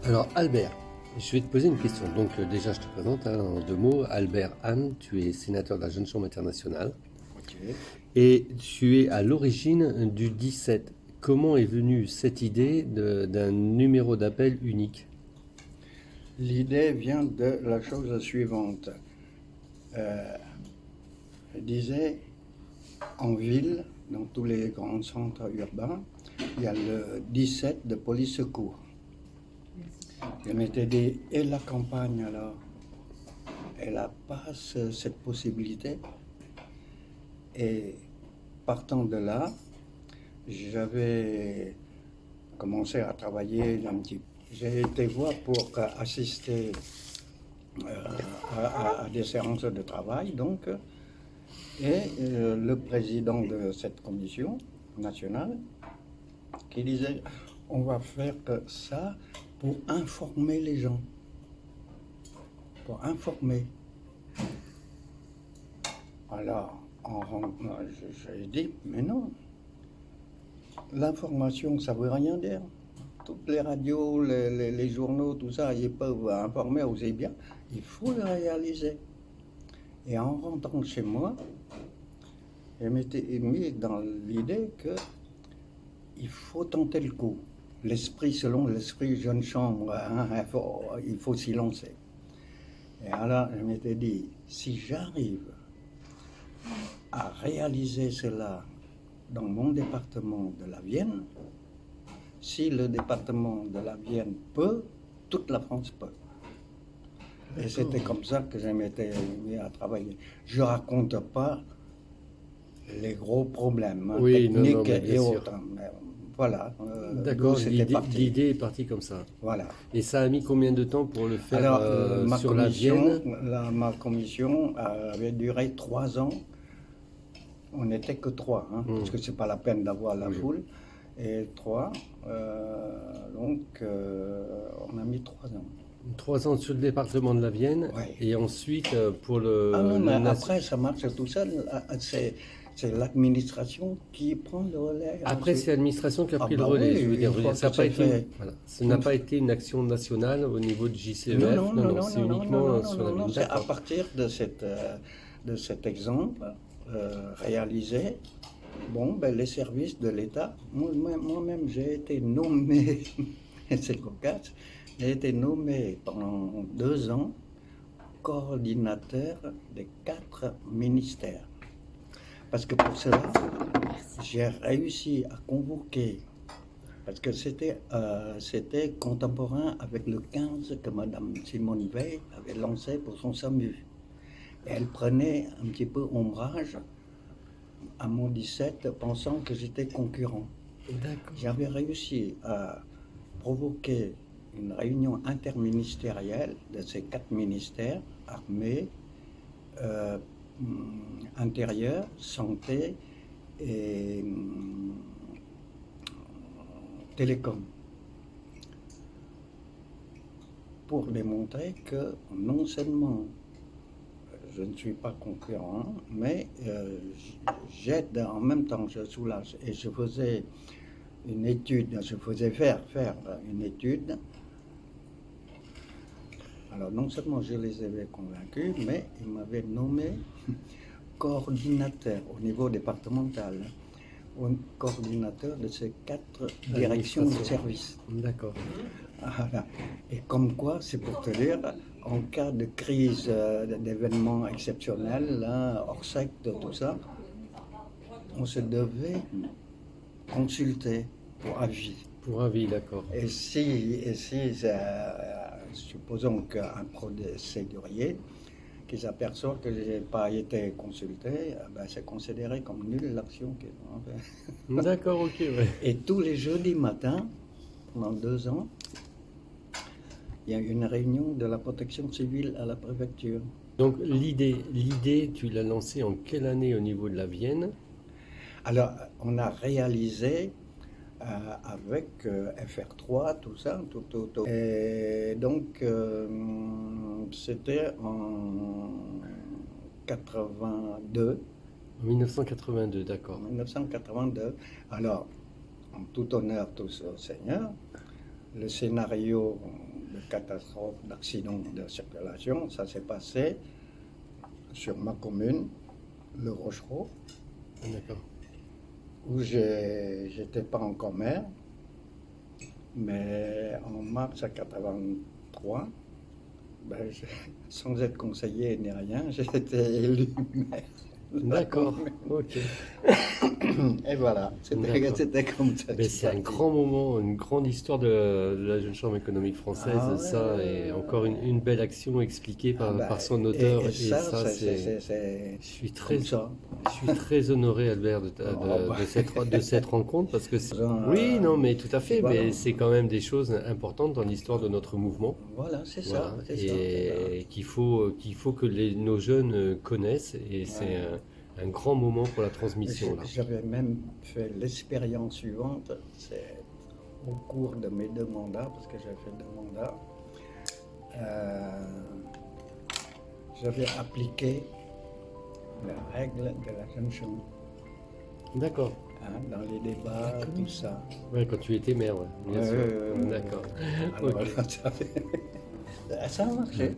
Alors Albert, je vais te poser une question. Donc déjà je te présente en deux mots. Albert Hahn, tu es sénateur de la Jeune Chambre internationale Ok. et tu es à l'origine du 17. Comment est venue cette idée d'un numéro d'appel unique? L'idée vient de la chose suivante. Je disais, en ville, dans tous les grands centres urbains, il y a le 17 de police secours. Je m'étais dit, et la campagne alors, elle n'a pas cette possibilité. Et partant de là, j'avais commencé à travailler un petit peu. J'ai été voir pour assister à des séances de travail, donc, et le président de cette commission nationale qui disait on va faire ça pour informer les gens, pour informer. Alors, j'ai dit mais non, l'information ça veut rien dire. Toutes les radios, les journaux, tout ça, ils peuvent informer aussi bien. Il faut le réaliser. Et en rentrant chez moi, je m'étais mis dans l'idée que il faut tenter le coup. L'esprit, selon l'esprit jeune chambre, hein, il faut s'y lancer. Et alors, je m'étais dit, si j'arrive à réaliser cela dans mon département de la Vienne, si le département de la Vienne peut, toute la France peut. Et c'était comme ça que je m'étais mis à travailler. Je ne raconte pas les gros problèmes Oui, non, non, techniques mais et bien sûr. autres. Mais voilà, D'accord, d'où c'était parti. l'idée est partie comme ça. Voilà. Et ça a mis combien de temps pour le faire Alors, sur la Vienne? ma commission avait duré 3 ans. On n'était que trois, hein, parce que c'est pas la peine d'avoir la Oui. foule. Et trois, donc on a mis 3 ans. 3 ans sur le département de la Vienne Ouais. et ensuite pour Ah non, mais le après ça marche tout seul. C'est l'administration qui prend le relais Après, c'est ensuite. l'administration qui a Ah pris le bah relais, oui, je veux dire. une fois Ça n'a que pas c'est été fait. voilà. Ça n'a pas été une action nationale au niveau de Non, JCEF. non, Non, non, non, non, c'est non, non, non, uniquement non, non, sur la non, non, Vienne. c'est à D'accord. partir de cet exemple réalisé. Bon, ben, les services de l'État, moi-même j'ai été nommé, c'est cocasse, j'ai été nommé pendant 2 ans coordinateur des 4 ministères. Parce que pour cela, j'ai réussi à convoquer, parce que c'était contemporain avec le 15 que Mme Simone Veil avait lancé pour son SAMU. Et elle prenait un petit peu ombrage à mon 17 pensant que j'étais concurrent. D'accord. J'avais réussi à provoquer une réunion interministérielle de ces 4 ministères, armée, euh, intérieur, santé et télécom, pour démontrer que non seulement je ne suis pas concurrent, mais j'aide en même temps, je soulage. Et je faisais une étude, je faisais faire une étude. Alors non seulement je les avais convaincus, mais ils m'avaient nommé coordinateur au niveau départemental, coordinateur de ces 4 directions de service. D'accord. Voilà. Et comme quoi, c'est pour te dire, en cas de crise, d'événements exceptionnels, là, hors secte, tout ça, on se devait consulter pour avis. Pour avis, d'accord. Et si supposons qu'un procédurier qui s'aperçoit que je n'ai pas été consulté, ben c'est considéré comme nulle l'action qu'ils ont fait. D'accord, ok, ouais. Et tous les jeudis matins, pendant 2 ans, il y a une réunion de la protection civile à la préfecture. Donc l'idée, tu l'as lancée en quelle année au niveau de la Vienne? Alors, on a réalisé avec FR3, tout ça, tout. Et donc, c'était en 82, En 1982, en d'accord. 1982. Alors, en tout honneur, tout au Seigneur, le scénario catastrophe, d'accident de circulation. Ça s'est passé sur ma commune, le Rochereau, D'accord. où j'étais pas encore maire, mais en mars 83, ben, sans être conseiller ni rien, j'ai été élu maire. D'accord, ok. Et voilà, D'accord. c'était comme ça. Mais c'est un grand moment, une grande histoire de la Jeune Chambre économique française, Ah ouais, ça, et encore une belle action expliquée Ah bah, par son auteur, et et ça, ça, c'est... c'est Je suis très, comme ça. je suis très honoré, Albert, Ah bah. de cette rencontre, parce que c'est... Faisant, Oui, non, mais tout à fait, voilà. mais c'est quand même des choses importantes dans l'histoire de notre mouvement. Voilà, c'est Voilà, ça, c'est ça. et qu'il faut que nos jeunes connaissent, et c'est un grand moment pour la transmission, là. J'avais même fait l'expérience suivante, c'est au cours de mes 2 mandats, parce que j'ai fait 2 mandats, j'avais appliqué les règles de la Jeune Chambre, D'accord. hein, dans les débats, tout ça. Ouais, quand tu étais maire, ouais, bien sûr. D'accord. Alors, Ok. ça a marché.